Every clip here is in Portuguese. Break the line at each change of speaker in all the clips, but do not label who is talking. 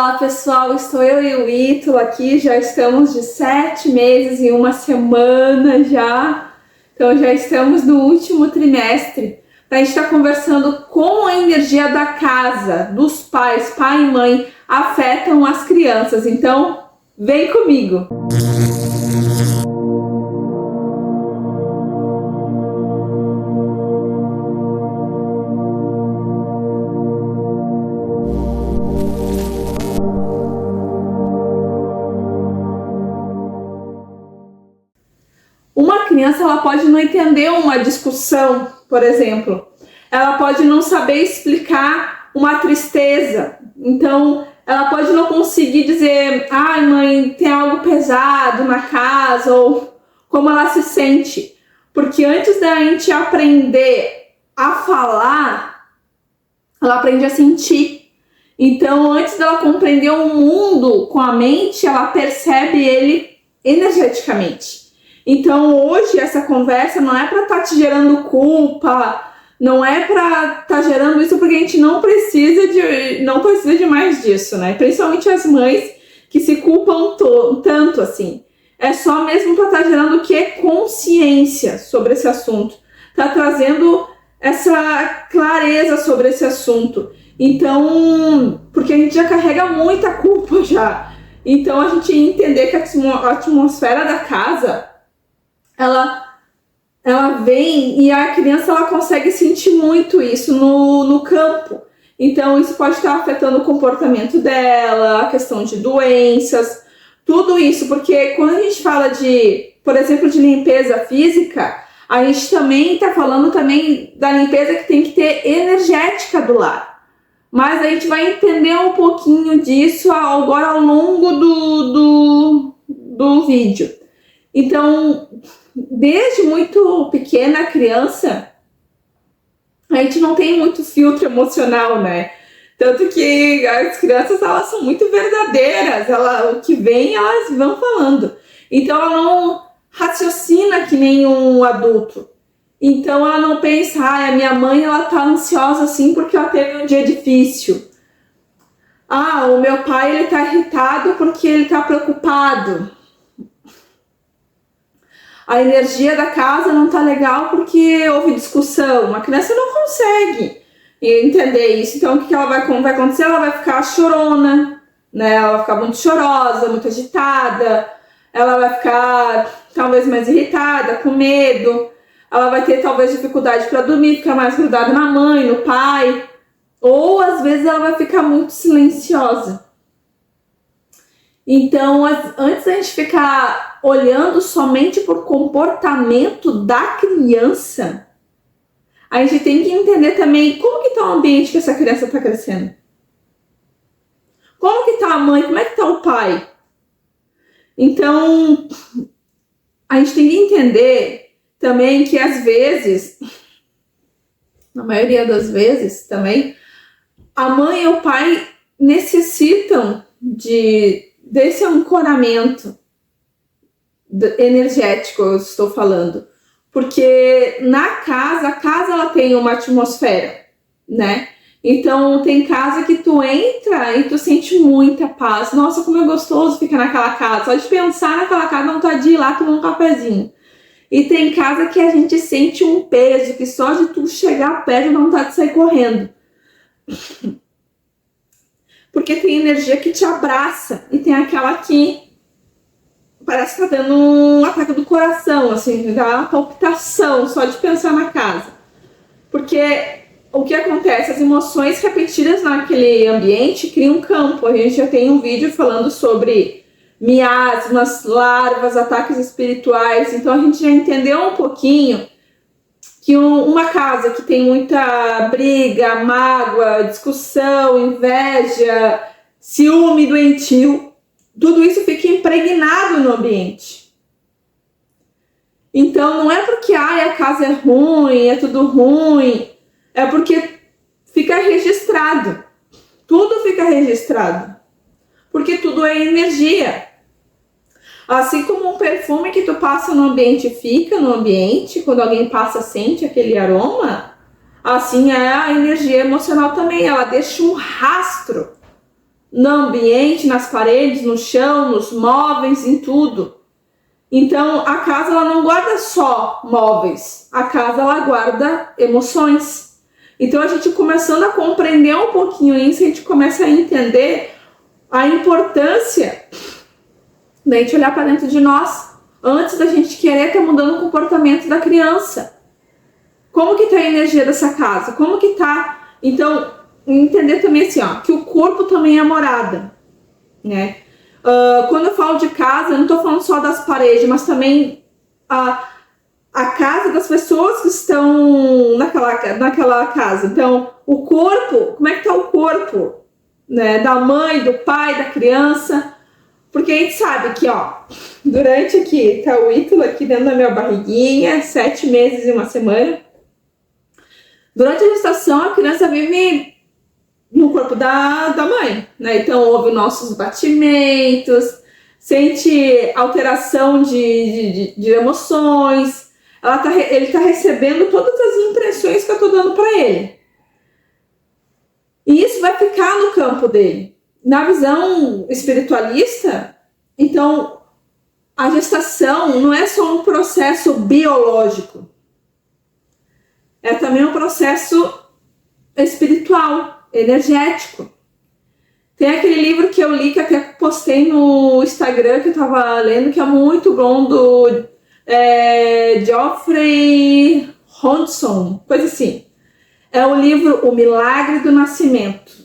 Olá pessoal, estou eu e o Ítalo aqui, já estamos de 7 meses e 1 semana já, então já estamos no último trimestre. A gente está conversando como a energia da casa, dos pais, pai e mãe, afetam as crianças, então vem comigo! Uma criança ela pode não entender uma discussão, por exemplo. Ela pode não saber explicar uma tristeza. Então, ela pode não conseguir dizer, ai mãe, tem algo pesado na casa, ou como ela se sente. Porque antes da gente aprender a falar, ela aprende a sentir. Então, antes dela compreender o mundo com a mente, ela percebe ele energeticamente. Então hoje essa conversa não é para estar te gerando culpa, não é para estar gerando isso, porque a gente não precisa de mais disso, né? Principalmente as mães que se culpam tanto assim. É só mesmo para estar gerando o que? Consciência sobre esse assunto. Tá trazendo essa clareza sobre esse assunto. Então, porque a gente já carrega muita culpa já. Então a gente entender que a atmosfera da casa ela vem e a criança ela consegue sentir muito isso no campo. Então isso pode estar afetando o comportamento dela, a questão de doenças, tudo isso, porque quando a gente fala de, por exemplo, de limpeza física, a gente também está falando também da limpeza que tem que ter energética do lar. Mas a gente vai entender um pouquinho disso agora ao longo do vídeo. Então, desde muito pequena a criança, a gente não tem muito filtro emocional, né? Tanto que as crianças, elas são muito verdadeiras, o que vem, elas vão falando. Então, ela não raciocina que nem um adulto. Então, ela não pensa, a minha mãe, ela tá ansiosa assim porque ela teve um dia difícil. O meu pai, ele tá irritado porque ele tá preocupado. A energia da casa não tá legal porque houve discussão. A criança não consegue entender isso. Então, o que ela vai acontecer? Ela vai ficar chorona, né? Ela vai ficar muito chorosa, muito agitada. Ela vai ficar, talvez, mais irritada, com medo. Ela vai ter, talvez, dificuldade para dormir, ficar mais grudada na mãe, no pai. Ou, às vezes, ela vai ficar muito silenciosa. Então, antes da gente ficar olhando somente por comportamento da criança, a gente tem que entender também como que está o ambiente que essa criança está crescendo. Como que está a mãe, como é que está o pai? Então, a gente tem que entender também que às vezes, na maioria das vezes também, a mãe e o pai necessitam desse ancoramento energético, eu estou falando, porque na casa, a casa ela tem uma atmosfera, né? Então tem casa que tu entra e tu sente muita paz. Nossa, como é gostoso ficar naquela casa. Só de pensar naquela casa, vontade de ir lá tomar um cafezinho. E tem casa que a gente sente um peso, que só de tu chegar perto dá vontade de sair correndo. Porque tem energia que te abraça e tem aquela que parece que tá dando um ataque do coração, assim, dá uma palpitação só de pensar na casa. Porque o que acontece? As emoções repetidas naquele ambiente criam um campo. A gente já tem um vídeo falando sobre miasmas, larvas, ataques espirituais. Então a gente já entendeu um pouquinho que uma casa que tem muita briga, mágoa, discussão, inveja, ciúme doentio, tudo isso fica impregnado no ambiente. Então não é porque a casa é ruim, é tudo ruim, é porque fica registrado. Tudo fica registrado. Porque tudo é energia. Assim como um perfume que tu passa no ambiente fica no ambiente, quando alguém passa sente aquele aroma, assim é a energia emocional também, ela deixa um rastro no ambiente, nas paredes, no chão, nos móveis, em tudo. Então, a casa ela não guarda só móveis, a casa ela guarda emoções. Então, a gente começando a compreender um pouquinho isso, a gente começa a entender a importância da gente olhar para dentro de nós antes da gente querer estar mudando o comportamento da criança. Como que está a energia dessa casa? Como que está? Então, entender também assim, ó, que o corpo também é morada, né? Quando eu falo de casa, eu não estou falando só das paredes, mas também a casa das pessoas que estão naquela casa. Então, o corpo, como é que está o corpo, né? Da mãe, do pai, da criança. Porque a gente sabe que, ó, durante aqui, tá o Ítalo aqui dentro da minha barriguinha, 7 meses e 1 semana. Durante a gestação, a criança vive no corpo da mãe, né? Então, ouve nossos batimentos, sente alteração de emoções, ele tá recebendo todas as impressões que eu tô dando para ele. E isso vai ficar no campo dele. Na visão espiritualista, então, a gestação não é só um processo biológico, é também um processo espiritual, energético. Tem aquele livro que eu li, que até postei no Instagram, que eu tava lendo, que é muito bom, do Geoffrey Hodgson, coisa assim. É o livro O Milagre do Nascimento.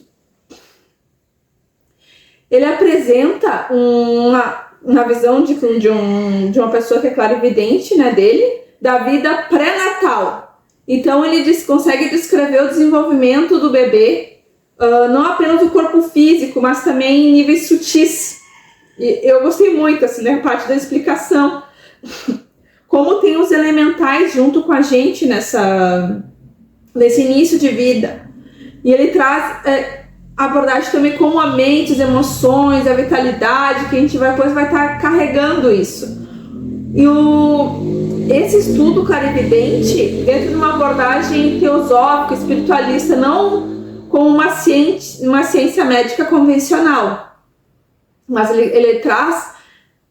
Ele apresenta uma visão de uma pessoa que é clarividente, né, dele, da vida pré-natal. Então ele consegue descrever o desenvolvimento do bebê, não apenas do corpo físico, mas também em níveis sutis. E eu gostei muito, assim, da parte da explicação. Como tem os elementais junto com a gente nesse início de vida. E ele traz a abordagem também como a mente, as emoções, a vitalidade, que a gente depois vai estar carregando isso. E esse estudo clarividente, dentro de uma abordagem teosófica, espiritualista, não como uma ciência médica convencional, mas ele traz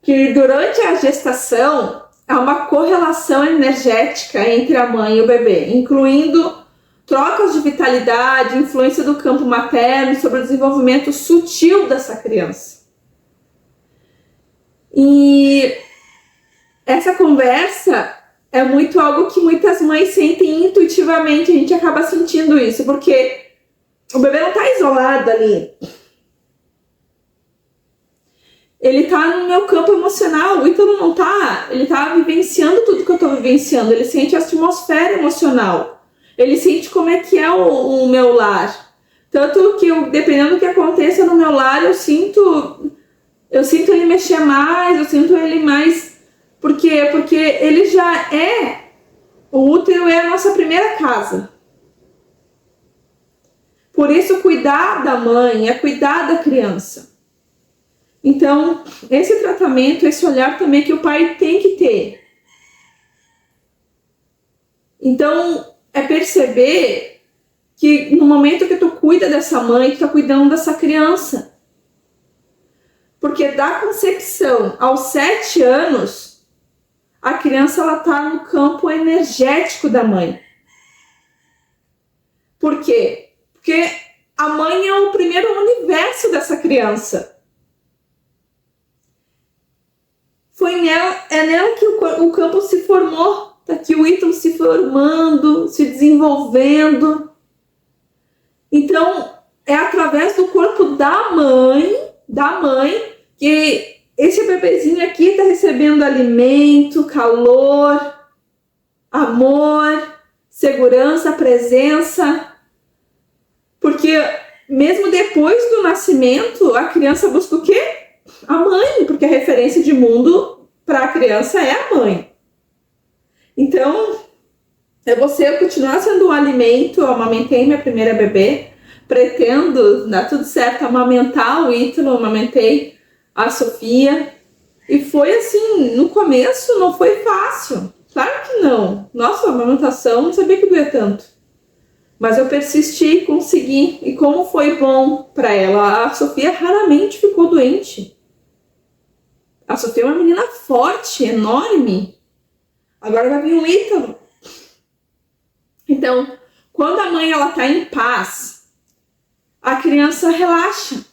que durante a gestação há uma correlação energética entre a mãe e o bebê, incluindo trocas de vitalidade, influência do campo materno sobre o desenvolvimento sutil dessa criança. E essa conversa é muito algo que muitas mães sentem intuitivamente, a gente acaba sentindo isso, porque o bebê não está isolado ali. Ele está no meu campo emocional, o Ítalo não está, ele está vivenciando tudo que eu estou vivenciando, ele sente a atmosfera emocional, ele sente como é que é o meu lar. Tanto que, dependendo do que aconteça no meu lar, eu sinto ele mexer mais, eu sinto ele mais. Por quê? Porque ele já o útero é a nossa primeira casa. Por isso, cuidar da mãe é cuidar da criança. Então, esse tratamento, esse olhar também que o pai tem que ter. Então, é perceber que no momento que tu cuida dessa mãe, tu tá cuidando dessa criança. Porque da concepção aos 7 anos, a criança ela tá no campo energético da mãe. Por quê? Porque a mãe é o primeiro universo dessa criança. É nela que o campo se formou, tá aqui o Ítalo se formando, se desenvolvendo. Então, é através do corpo da mãe, que esse bebezinho aqui está recebendo alimento, calor, amor, segurança, presença. Porque mesmo depois do nascimento, a criança busca o quê? A mãe, porque a referência de mundo para a criança é a mãe. Então, é você continuar sendo um alimento. Eu amamentei minha primeira bebê, pretendo dar tudo certo, amamentar o Ítalo, amamentei a Sofia, e foi assim, no começo não foi fácil, claro que não. Nossa, a amamentação, não sabia que doía tanto. Mas eu persisti, consegui. E como foi bom para ela. A Sofia raramente ficou doente. A Sofia é uma menina forte, enorme. Agora vai vir um Ítalo. Então, quando a mãe ela tá em paz, a criança relaxa.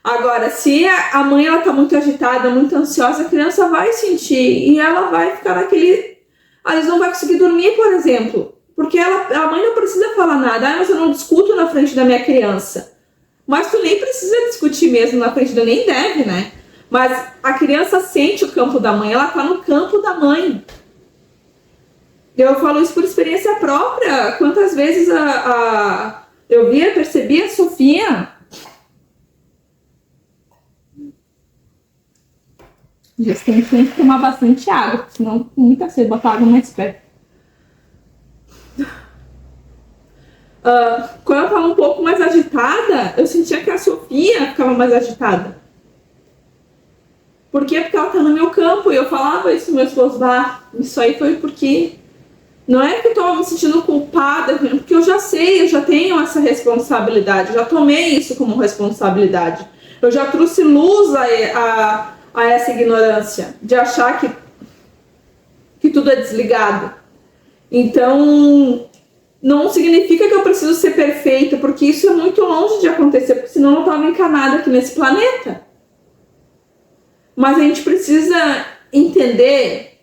Agora, se a mãe ela tá muito agitada, muito ansiosa, a criança vai sentir e ela vai ficar naquele... Às vezes não vai conseguir dormir, por exemplo. Porque a mãe não precisa falar nada. Ah, mas eu não discuto na frente da minha criança. Mas tu nem precisa discutir mesmo na frente nem deve, né? Mas a criança sente o campo da mãe, ela tá no campo da mãe. Eu falo isso por experiência própria. Quantas vezes eu percebi a Sofia. Gente, tem que tomar bastante água, senão muita sede, botar água mais perto. Quando eu estava um pouco mais agitada, eu sentia que a Sofia ficava mais agitada. Por quê? Porque ela tá no meu campo. E eu falava isso pro meu esposo, isso aí foi porque... Não é que eu tô me sentindo culpada, porque eu já sei, eu já tenho essa responsabilidade, eu já tomei isso como responsabilidade. Eu já trouxe luz a essa ignorância, de achar que tudo é desligado. Então, não significa que eu preciso ser perfeita, porque isso é muito longe de acontecer, porque senão eu não estava encanada aqui nesse planeta. Mas a gente precisa entender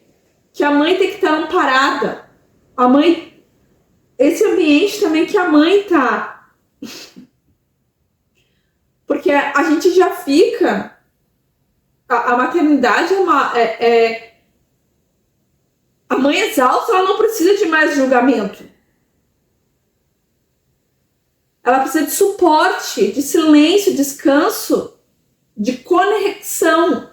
que a mãe tem que estar amparada. A mãe, esse ambiente também que a mãe tá. Porque a gente já fica, a maternidade a mãe exausta, ela não precisa de mais julgamento. Ela precisa de suporte, de silêncio, descanso, de conexão.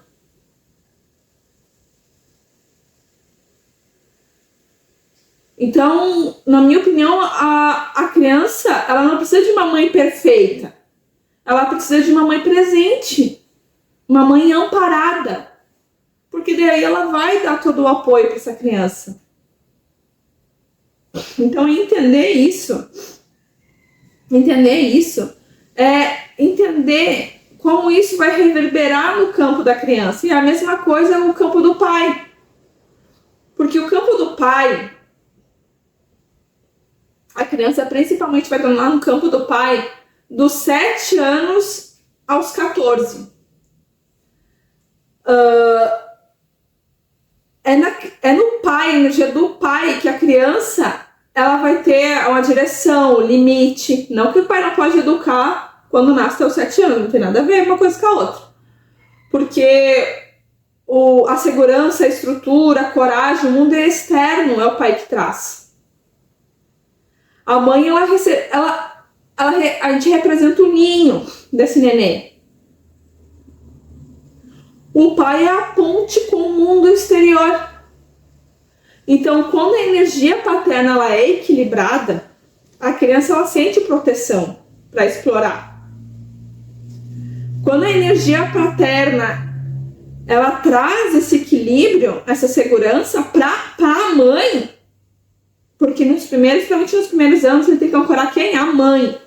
Então, na minha opinião, a criança, ela não precisa de uma mãe perfeita. Ela precisa de uma mãe presente, uma mãe amparada. Porque daí ela vai dar todo o apoio para essa criança. Então, entender isso é entender como isso vai reverberar no campo da criança. E a mesma coisa no campo do pai. Porque o campo do pai... A criança principalmente vai tornar no campo do pai dos 7 anos aos 14. É no pai, a energia do pai, que a criança ela vai ter uma direção, limite. Não que o pai não pode educar quando nasce até os 7 anos, não tem nada a ver uma coisa com a outra. Porque a segurança, a estrutura, a coragem, o mundo é externo, é o pai que traz. A mãe, a gente representa o ninho desse nenê. O pai é a ponte com o mundo exterior. Então, quando a energia paterna ela é equilibrada, a criança ela sente proteção para explorar. Quando a energia paterna ela traz esse equilíbrio, essa segurança para a mãe, porque principalmente nos primeiros anos, ele tem que ancorar quem? A mãe.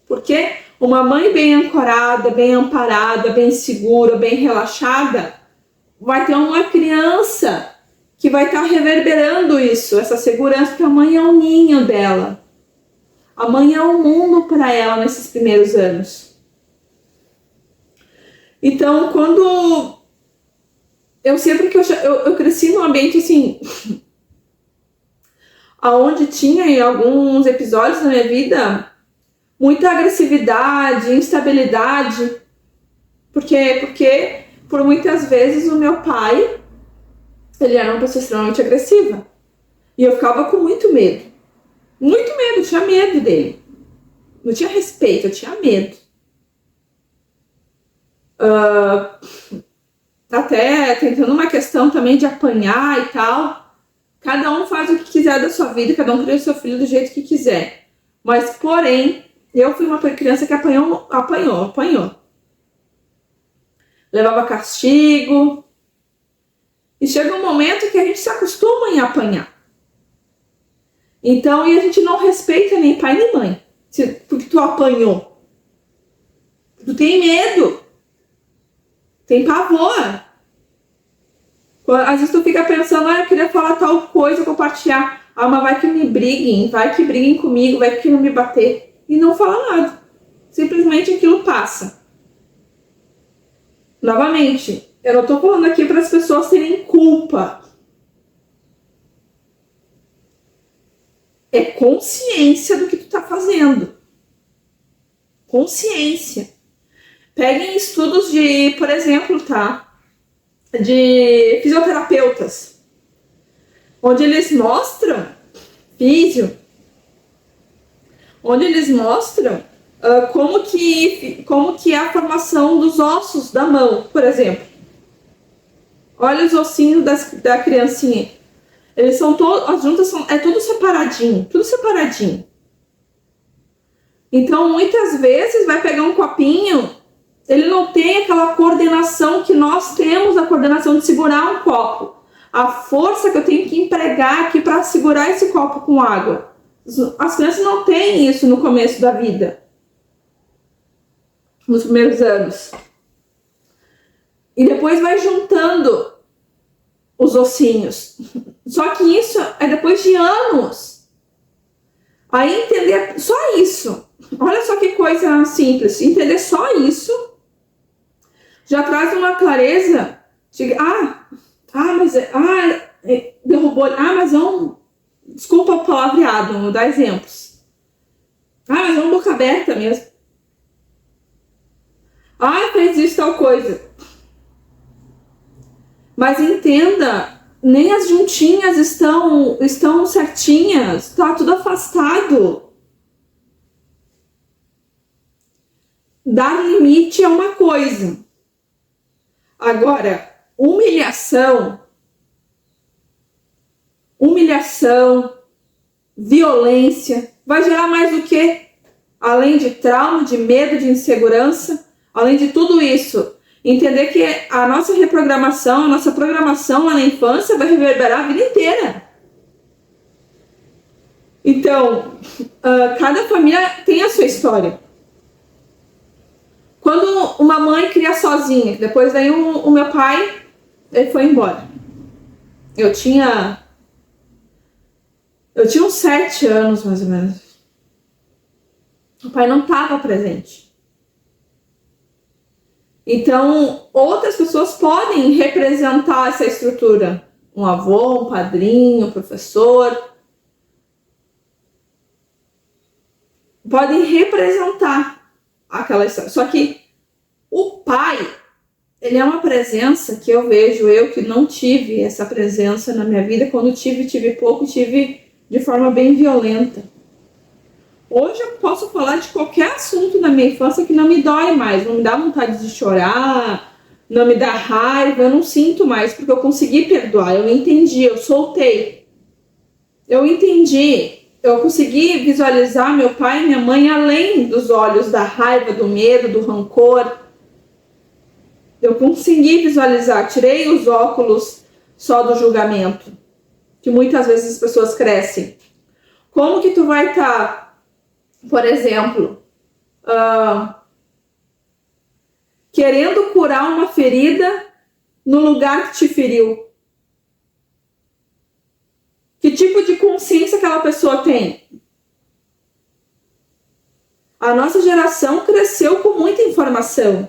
Porque uma mãe bem ancorada, bem amparada, bem segura, bem relaxada, vai ter uma criança que vai estar reverberando isso, essa segurança, porque a mãe é o ninho dela. A mãe é o mundo para ela nesses primeiros anos. Então, quando... Eu sempre que eu cresci num ambiente assim... Onde tinha em alguns episódios da minha vida muita agressividade, instabilidade, porque por muitas vezes o meu pai, ele era uma pessoa extremamente agressiva, e eu ficava com muito medo, eu tinha medo dele, não tinha respeito, eu tinha medo. Até tentando uma questão também de apanhar e tal. Cada um faz o que quiser da sua vida, cada um cria o seu filho do jeito que quiser. Mas, porém, eu fui uma criança que apanhou. Levava castigo. E chega um momento que a gente se acostuma em apanhar. Então, e a gente não respeita nem pai nem mãe, porque tu apanhou. Tu tem medo, tem pavor. Às vezes tu fica pensando, eu queria falar tal coisa, compartilhar. Mas vai que me briguem, vai que briguem comigo, vai que não me bater. E não fala nada. Simplesmente aquilo passa. Novamente, eu não tô falando aqui para as pessoas terem culpa. É consciência do que tu tá fazendo. Consciência. Peguem estudos de, por exemplo, de fisioterapeutas, onde eles mostram como que é a formação dos ossos da mão, por exemplo. Olha os ossinhos da criancinha. Eles são todos, as juntas é tudo separadinho. Então, muitas vezes, vai pegar um copinho, ele não tem aquela coordenação que nós temos, a coordenação de segurar um copo. A força que eu tenho que empregar aqui para segurar esse copo com água. As crianças não têm isso no começo da vida. Nos primeiros anos. E depois vai juntando os ossinhos. Só que isso é depois de anos. Aí entender só isso. Olha só que coisa simples. Entender só isso já traz uma clareza de derrubou. Mas é um. Desculpa o palavreado, vou dar exemplos. Mas é uma boca aberta mesmo. Fez isso, tal coisa. Mas entenda, nem as juntinhas estão certinhas, tá tudo afastado. Dar limite é uma coisa. Agora, humilhação, violência, vai gerar mais o quê? Além de trauma, de medo, de insegurança, além de tudo isso, entender que a nossa reprogramação, a nossa programação lá na infância vai reverberar a vida inteira. Então, cada família tem a sua história. Quando uma mãe cria sozinha, depois daí o meu pai ele foi embora. Eu tinha uns 7 anos, mais ou menos. O pai não estava presente. Então, outras pessoas podem representar essa estrutura. Um avô, um padrinho, um professor. Podem representar aquela história. Só que o pai, ele é uma presença que eu vejo, eu que não tive essa presença na minha vida. Quando tive pouco, tive de forma bem violenta. Hoje eu posso falar de qualquer assunto na minha infância que não me dói mais, não me dá vontade de chorar, não me dá raiva, eu não sinto mais, porque eu consegui perdoar, eu entendi, eu soltei. Eu entendi, eu consegui visualizar meu pai e minha mãe além dos olhos da raiva, do medo, do rancor. Eu consegui visualizar, tirei os óculos só do julgamento, que muitas vezes as pessoas crescem. Como que tu vai estar, por exemplo, querendo curar uma ferida no lugar que te feriu? Que tipo de consciência aquela pessoa tem? A nossa geração cresceu com muita informação.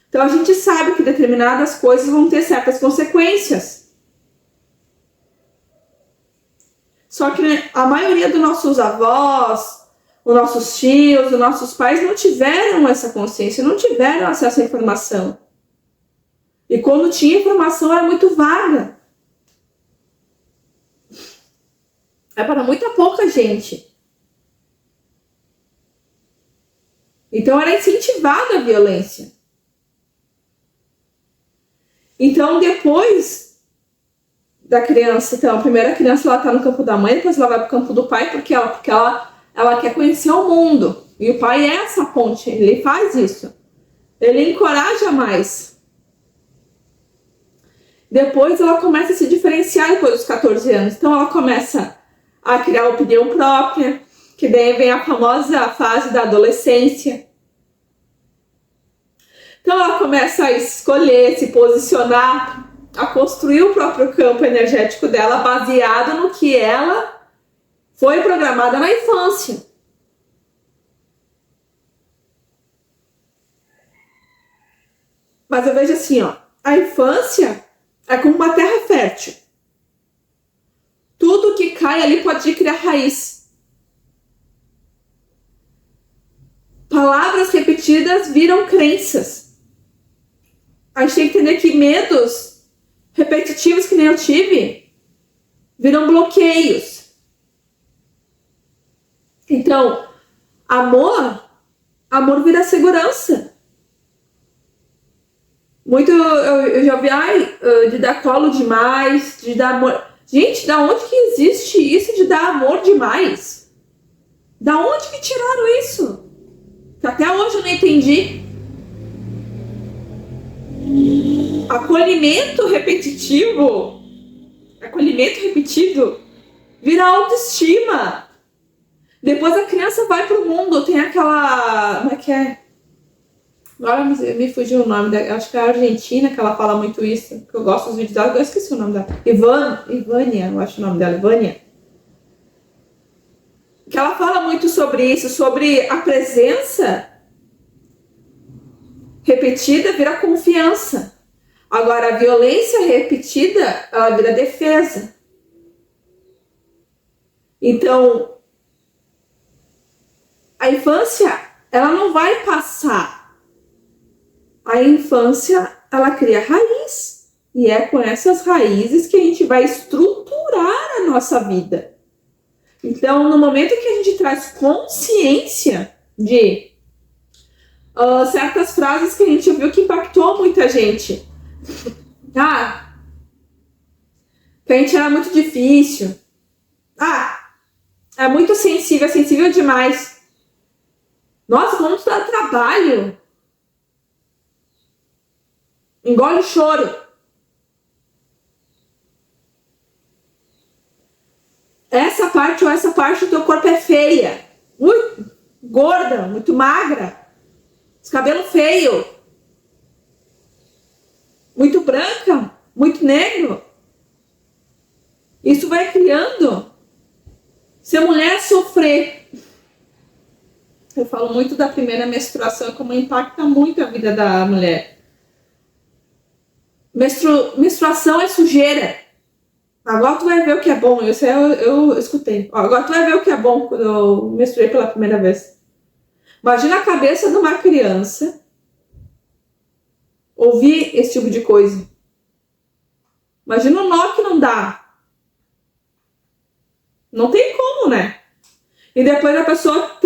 Então a gente sabe que determinadas coisas vão ter certas consequências. Só que a maioria dos nossos avós, os nossos tios, os nossos pais não tiveram essa consciência, não tiveram acesso à informação. E quando tinha informação era muito vaga. É para muita pouca gente. Então era incentivada a violência. Então depois da criança, então a primeira criança ela tá no campo da mãe, depois ela vai pro campo do pai, porque ela quer conhecer o mundo. E o pai é essa ponte, ele faz isso. Ele encoraja mais. Depois ela começa a se diferenciar depois dos 14 anos. Então ela começa a criar opinião própria, que daí vem a famosa fase da adolescência. Então ela começa a escolher, se posicionar, a construir o próprio campo energético dela baseado no que ela foi programada na infância. Mas eu vejo assim, ó, a infância é como uma terra fértil. Tudo que cai ali pode criar raiz. Palavras repetidas viram crenças. A gente tem que entender que medos repetitivos que nem eu tive viram bloqueios. Então, amor vira segurança. Muito, eu já vi, de dar colo demais, de dar amor. Gente, da onde que existe isso de dar amor demais? Da onde que tiraram isso? Que até hoje eu não entendi. Acolhimento repetido vira autoestima. Depois a criança vai pro mundo, tem aquela... Como é que é? Agora me fugiu o nome dela. Acho que é a Argentina que ela fala muito isso. Que eu gosto dos vídeos dela. Eu esqueci o nome dela. Ivânia, eu acho o nome dela. Ivânia. Que ela fala muito sobre isso. Sobre a presença repetida vira confiança. Agora, a violência repetida, ela vira defesa. Então, a infância, ela não vai passar. A infância, ela cria raiz. E é com essas raízes que a gente vai estruturar a nossa vida. Então, no momento que a gente traz consciência de certas frases que a gente ouviu que impactou muita gente. Que a gente era muito difícil. É muito sensível, é sensível demais. Nossa, como tu dá trabalho. Engole o choro. Essa parte ou essa parte do teu corpo é feia. Muito gorda, muito magra. Os cabelos feios. Muito branca, muito negro. Isso vai criando. Se a mulher sofrer. Eu falo muito da primeira menstruação, como impacta muito a vida da mulher. Menstruação é sujeira. Agora tu vai ver o que é bom. Isso eu escutei. Agora tu vai ver o que é bom quando eu menstruei pela primeira vez. Imagina a cabeça de uma criança ouvir esse tipo de coisa. Imagina o nó que não dá. Não tem como, né? E depois a pessoa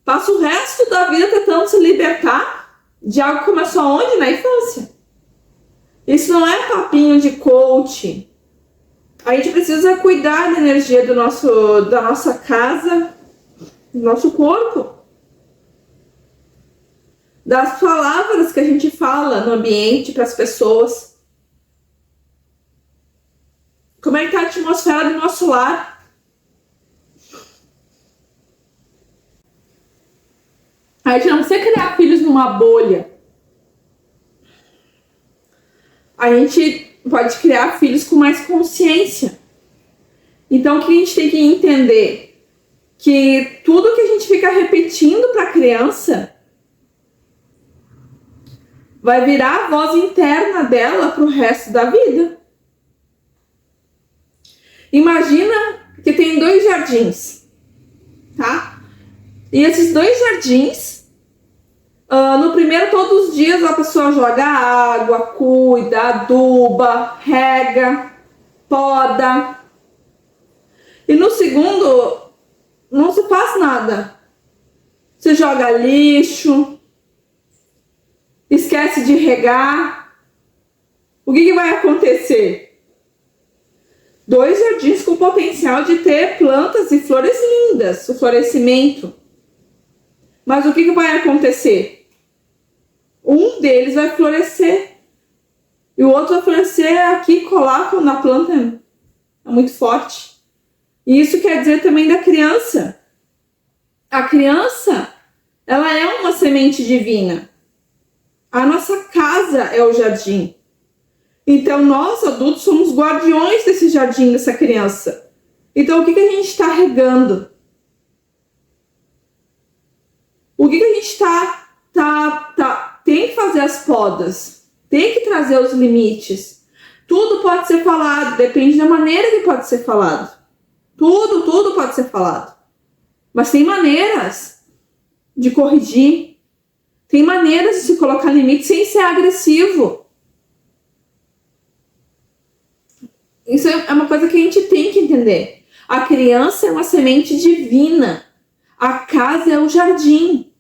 passa o resto da vida tentando se libertar de algo que começou aonde? Na infância. Isso não é papinho de coach. A gente precisa cuidar da energia da nossa casa, do nosso corpo. Das palavras que a gente fala no ambiente para as pessoas. Como é que tá a atmosfera do nosso lar? A gente não precisa criar filhos numa bolha. A gente pode criar filhos com mais consciência. Então, o que a gente tem que entender? Que tudo que a gente fica repetindo para a criança vai virar a voz interna dela para o resto da vida. Imagina que tem 2 jardins, tá? E esses 2 jardins, no primeiro, todos os dias a pessoa joga água, cuida, aduba, rega, poda. E no segundo, não se faz nada. Você joga lixo, esquece de regar. O que vai acontecer? 2 jardins com potencial de ter plantas e flores lindas, o florescimento. Mas o que vai acontecer? Um deles vai florescer e o outro vai florescer aqui, colar na planta. É muito forte. E isso quer dizer também da criança. A criança, ela é uma semente divina. A nossa casa é o jardim. Então, nós, adultos, somos guardiões desse jardim, dessa criança. Então, o que a gente está regando? O que a gente tem que fazer as podas, tem que trazer os limites. Tudo pode ser falado, depende da maneira que pode ser falado. Tudo pode ser falado. Mas tem maneiras de corrigir, tem maneiras de se colocar limite sem ser agressivo. Isso é uma coisa que a gente tem que entender. A criança é uma semente divina. A casa é o jardim.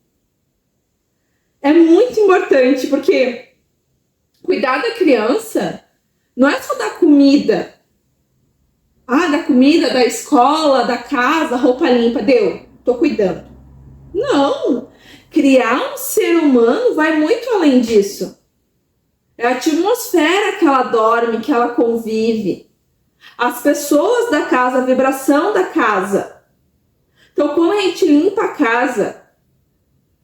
É muito importante, porque cuidar da criança não é só dar comida. Da comida, da escola, da casa, roupa limpa. Deu, tô cuidando. Não! Criar um ser humano vai muito além disso. É a atmosfera que ela dorme, que ela convive. As pessoas da casa, a vibração da casa. Então, quando a gente limpa a casa,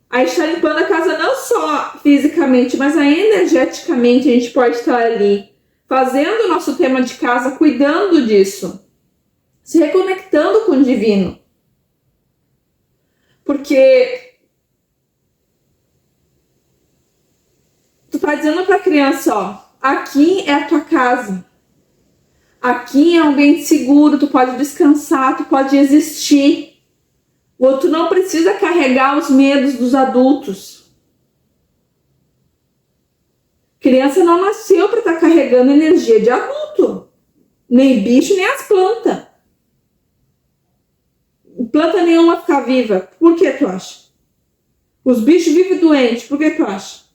a gente está limpando a casa não só fisicamente, mas energeticamente a gente pode estar ali, fazendo o nosso tema de casa, cuidando disso, se reconectando com o divino. Porque tu tá dizendo para a criança, ó, aqui é a tua casa. Aqui é um ambiente seguro, tu pode descansar, tu pode existir. O outro não precisa carregar os medos dos adultos. Criança não nasceu para estar carregando energia de adulto. Nem bicho, nem as plantas. Planta nenhuma ficar viva. Por que tu acha? Os bichos vivem doentes. Por que tu acha?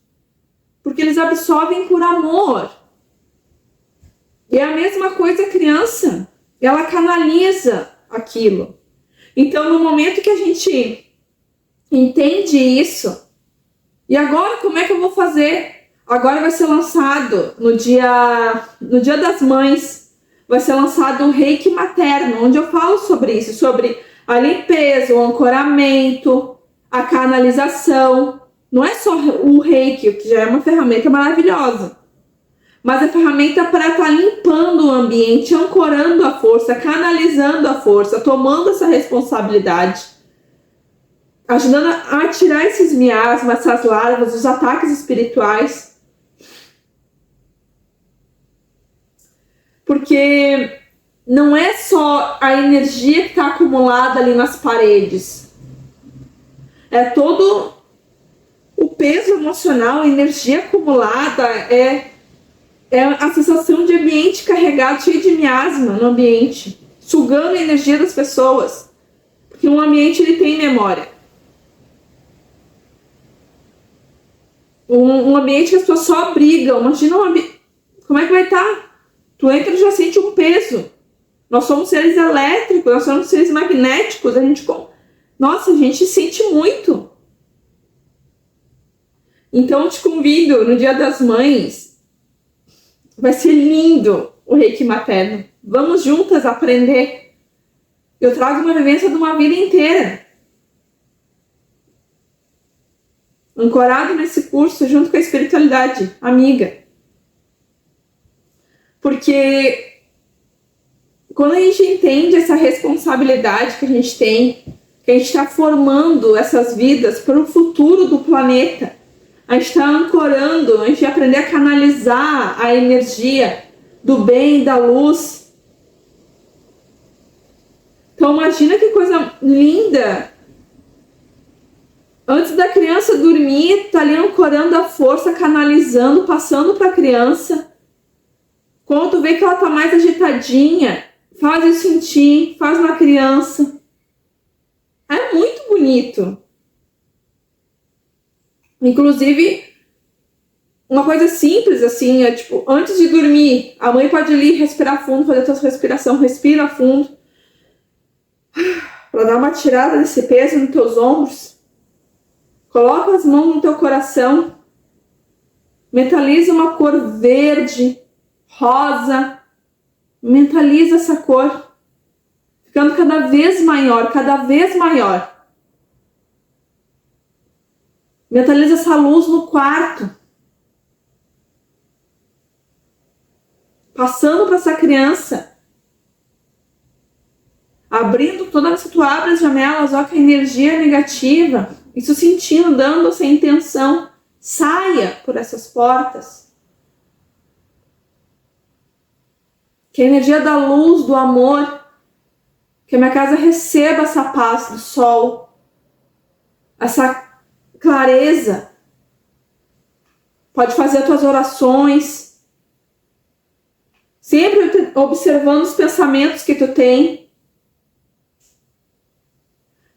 Porque eles absorvem por amor. E é a mesma coisa a criança. Ela canaliza aquilo. Então, no momento que a gente entende isso, e agora como é que eu vou fazer? Agora vai ser lançado no dia das mães, vai ser lançado um reiki materno, onde eu falo sobre isso, sobre a limpeza, o ancoramento, a canalização. Não é só o reiki, que já é uma ferramenta maravilhosa, mas a ferramenta para estar limpando o ambiente, ancorando a força, canalizando a força, tomando essa responsabilidade, ajudando a tirar esses miasmas, essas larvas, os ataques espirituais. Porque não é só a energia que está acumulada ali nas paredes. É todo o peso emocional, a energia acumulada, é a sensação de ambiente carregado, cheio de miasma no ambiente, sugando a energia das pessoas. Porque um ambiente, ele tem memória. Um ambiente que as pessoas só brigam. Imagina como é que vai estar? Tu entra e já sente um peso. Nós somos seres elétricos, nós somos seres magnéticos. A gente sente muito. Então eu te convido, no Dia das Mães, vai ser lindo o reiki materno. Vamos juntas aprender. Eu trago uma vivência de uma vida inteira. Ancorado nesse curso, junto com a espiritualidade, amiga. Porque quando a gente entende essa responsabilidade que a gente tem, que a gente está formando essas vidas para o futuro do planeta, a gente está ancorando, a gente vai aprender a canalizar a energia do bem, da luz. Então imagina que coisa linda. Antes da criança dormir, tá ali ancorando a força, canalizando, passando para a criança. Quando tu vê que ela tá mais agitadinha, faz eu sentir, faz na criança. É muito bonito. Inclusive, uma coisa simples assim, é tipo, antes de dormir, a mãe pode ir respirar fundo, fazer a tua respiração, respira fundo, para dar uma tirada desse peso nos teus ombros. Coloca as mãos no teu coração, mentaliza uma cor verde, rosa, mentaliza essa cor. ficando cada vez maior, cada vez maior. Mentaliza essa luz no quarto, passando para essa criança, abrindo toda vez que tu abre as janelas, ó, que a energia é negativa, isso sentindo, dando essa intenção, saia por essas portas. Que a energia da luz, do amor, que a minha casa receba essa paz do sol, essa clareza. Pode fazer as tuas orações, sempre observando os pensamentos que tu tem,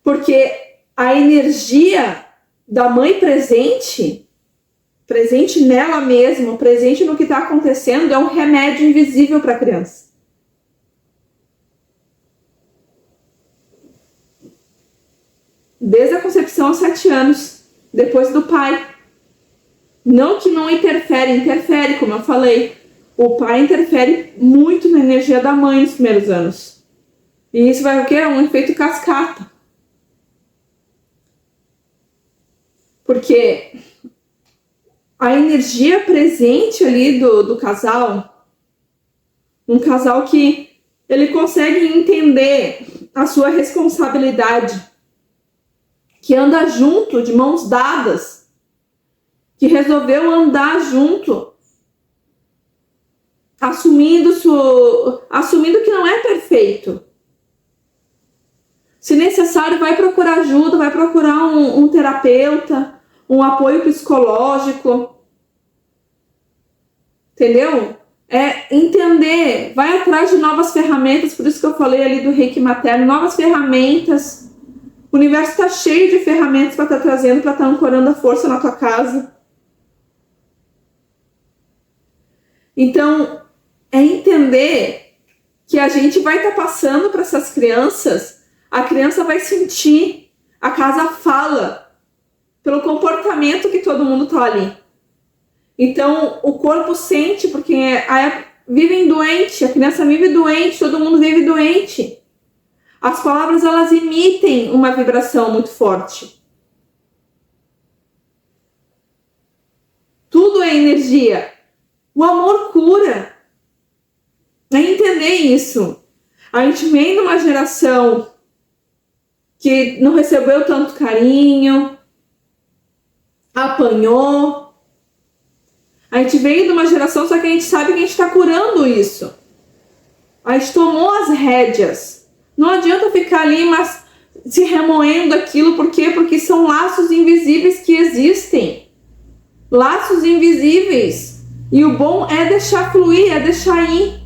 porque a energia da mãe presente nela mesma, presente no que está acontecendo, é um remédio invisível para a criança. Desde a concepção aos 7 anos, depois do pai. Não que não interfere, como eu falei. O pai interfere muito na energia da mãe nos primeiros anos. E isso vai o quê? É um efeito cascata. Porque a energia presente ali do casal, um casal que ele consegue entender a sua responsabilidade, que anda junto, de mãos dadas, que resolveu andar junto, assumindo que não é perfeito. Se necessário, vai procurar ajuda, vai procurar um terapeuta, um apoio psicológico. Entendeu? É entender, vai atrás de novas ferramentas, por isso que eu falei ali do Reiki materno, novas ferramentas. O universo está cheio de ferramentas para estar trazendo, para estar ancorando a força na tua casa. Então, é entender que a gente vai estar passando para essas crianças, a criança vai sentir, a casa fala, pelo comportamento que todo mundo está ali. Então, o corpo sente, porque vivem doente, a criança vive doente, todo mundo vive doente. As palavras, elas emitem uma vibração muito forte. Tudo é energia. O amor cura. É entender isso. A gente vem de uma geração que não recebeu tanto carinho, apanhou. A gente veio de uma geração, só que a gente sabe que a gente está curando isso. A gente tomou as rédeas. Não adianta ficar ali, mas se remoendo aquilo. Por quê? Porque são laços invisíveis que existem. Laços invisíveis. E o bom é deixar fluir, é deixar ir.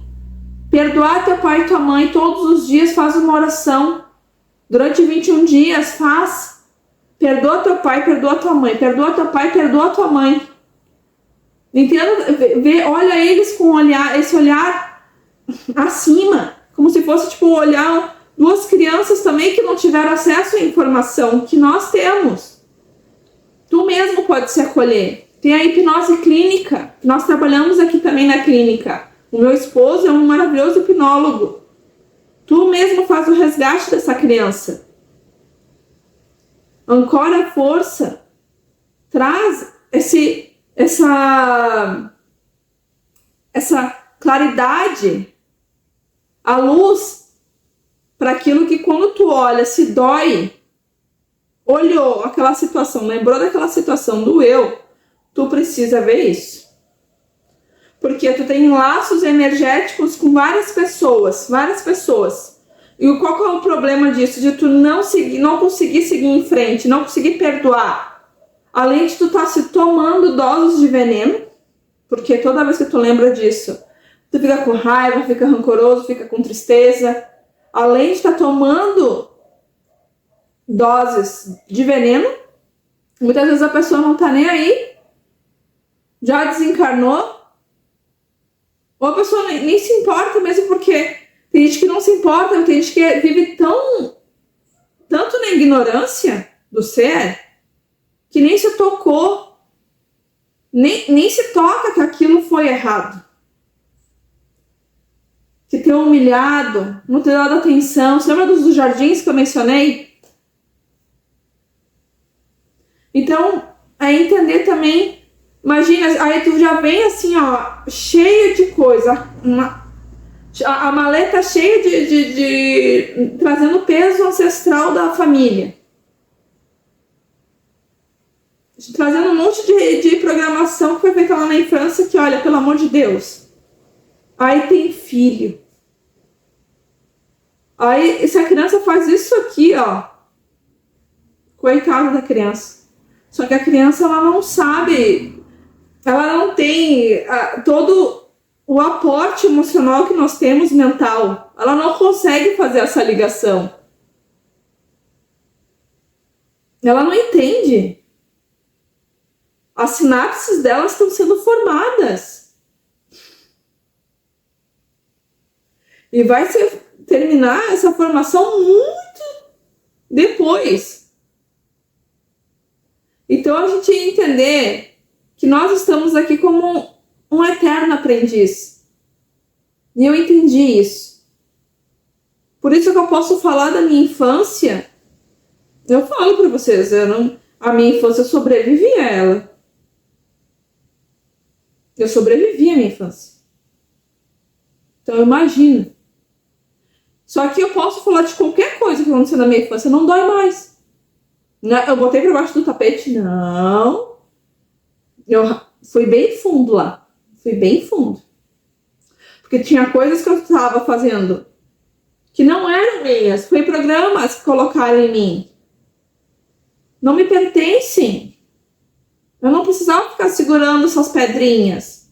Perdoar teu pai e tua mãe todos os dias, faz uma oração. Durante 21 dias, faz. Perdoa teu pai, perdoa tua mãe. Perdoa teu pai, perdoa tua mãe. Entenda, olha eles com esse olhar acima, como se fosse tipo olhar duas crianças também que não tiveram acesso à informação que nós temos. Tu mesmo pode se acolher. Tem a hipnose clínica, nós trabalhamos aqui também na clínica. O meu esposo é um maravilhoso hipnólogo. Tu mesmo faz o resgate dessa criança. Ancora a força, traz essa claridade, a luz, para aquilo que quando tu olha, se dói, olhou aquela situação, lembrou daquela situação, doeu, tu precisa ver isso. Porque tu tem laços energéticos com várias pessoas. E qual que é o problema disso? De tu não conseguir seguir em frente, não conseguir perdoar. Além de tu estar se tomando doses de veneno, porque toda vez que tu lembra disso, tu fica com raiva, fica rancoroso, fica com tristeza. Além de estar tomando doses de veneno, muitas vezes a pessoa não tá nem aí, já desencarnou, ou a pessoa nem se importa mesmo, porque tem gente que não se importa, tem gente que vive tanto na ignorância do ser, que nem se tocou, nem se toca que aquilo foi errado. Que ter humilhado, não ter dado atenção. Você lembra dos jardins que eu mencionei? Então, é entender também, imagina, aí tu já vem assim, ó, cheio de coisa, a maleta cheia de trazendo peso ancestral da família. Trazendo um monte de programação que foi feita lá na infância que, olha, pelo amor de Deus. Aí tem filho. Aí, se a criança faz isso aqui, ó, coitada da criança. Só que a criança, ela não sabe, ela não tem todo o aporte emocional que nós temos mental. Ela não consegue fazer essa ligação. Ela não entende. As sinapses delas estão sendo formadas. E vai terminar essa formação muito depois. Então a gente entender que nós estamos aqui como um eterno aprendiz. E eu entendi isso. Por isso que eu posso falar da minha infância. Eu falo para vocês, a minha infância eu sobrevivi a ela. Eu sobrevivi à minha infância. Então eu imagino. Só que eu posso falar de qualquer coisa que aconteceu na minha infância, não dói mais. Eu botei pra baixo do tapete? Não. Eu fui bem fundo lá. Fui bem fundo. Porque tinha coisas que eu estava fazendo que não eram minhas. Foi programas que colocaram em mim. Não me pertencem. Eu não precisava ficar segurando essas pedrinhas.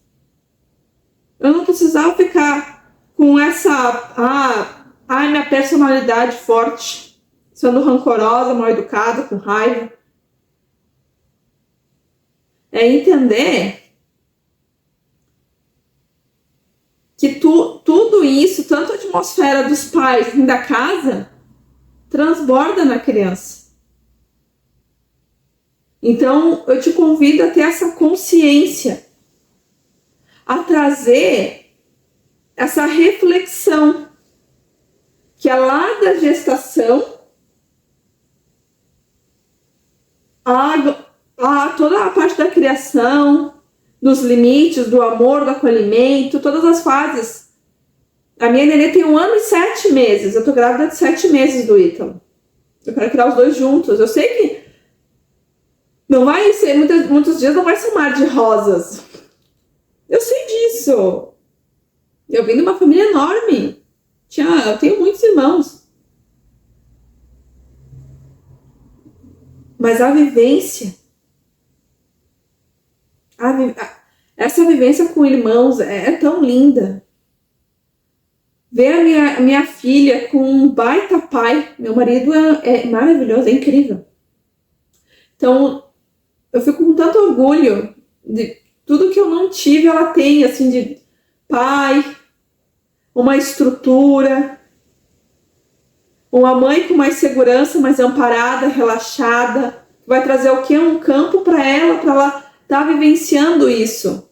Eu não precisava ficar com essa... minha personalidade forte. Sendo rancorosa, mal educada, com raiva. É entender que tudo isso, tanto a atmosfera dos pais e da casa, transborda na criança. Então, eu te convido a ter essa consciência, a trazer essa reflexão, que é lá da gestação, toda a parte da criação, dos limites, do amor, do acolhimento, todas as fases. A minha nenê tem 1 ano e 7 meses, eu tô grávida de 7 meses do Ítalo. Eu quero criar os dois juntos. Eu sei que não vai ser, muitos dias não vai ser um mar de rosas. Eu sei disso. Eu vim de uma família enorme. Eu tenho muitos irmãos. Mas a vivência, essa vivência com irmãos é tão linda. Ver a minha filha com um baita pai. Meu marido é maravilhoso, é incrível. Então, eu fico com tanto orgulho de tudo que eu não tive, ela tem, assim, de pai, uma estrutura, uma mãe com mais segurança, mais amparada, relaxada, vai trazer o quê? Um campo para ela estar vivenciando isso.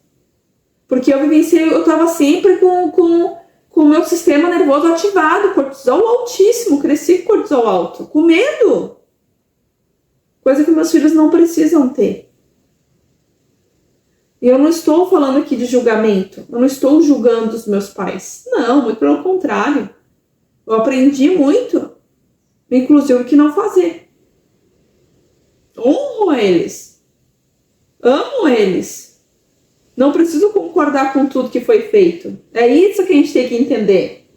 Porque eu estava sempre com o meu sistema nervoso ativado, cortisol altíssimo, cresci com cortisol alto, com medo. Coisa que meus filhos não precisam ter. E eu não estou falando aqui de julgamento, eu não estou julgando os meus pais. Não, muito pelo contrário. Eu aprendi muito, inclusive o que não fazer. Honro eles. Amo eles. Não preciso concordar com tudo que foi feito. É isso que a gente tem que entender.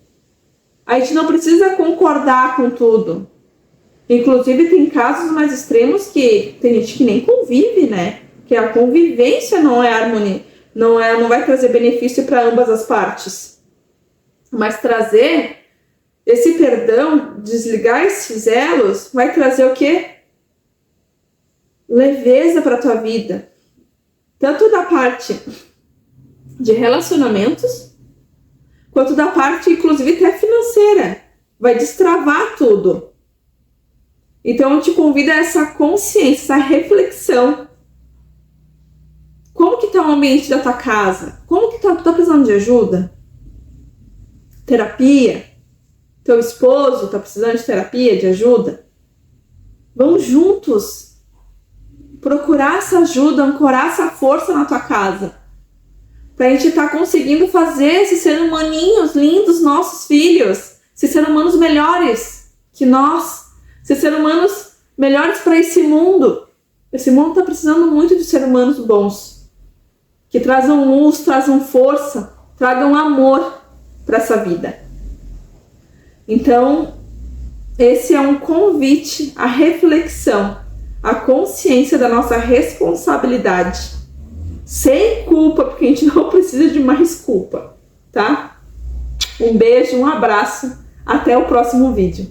A gente não precisa concordar com tudo. Inclusive tem casos mais extremos que tem gente que nem convive, né? Que a convivência não é harmonia, não vai trazer benefício para ambas as partes. Mas trazer esse perdão, desligar esses elos, vai trazer o quê? Leveza para tua vida. Tanto da parte de relacionamentos, quanto da parte, inclusive, até financeira. Vai destravar tudo. Então, eu te convido a essa consciência, essa reflexão. Como que tá o ambiente da tua casa? Como que tá? Tu tá precisando de ajuda? terapia, teu esposo está precisando de terapia, de ajuda, vamos juntos procurar essa ajuda, ancorar essa força na tua casa, para a gente estar conseguindo fazer esses seres humaninhos lindos, nossos filhos, esses seres humanos melhores que nós, esses seres humanos melhores para esse mundo. Esse mundo está precisando muito de seres humanos bons, que trazam luz, trazam força, tragam amor para essa vida. Então, esse é um convite à reflexão, à consciência da nossa responsabilidade, sem culpa, porque a gente não precisa de mais culpa, tá? Um beijo, um abraço, até o próximo vídeo.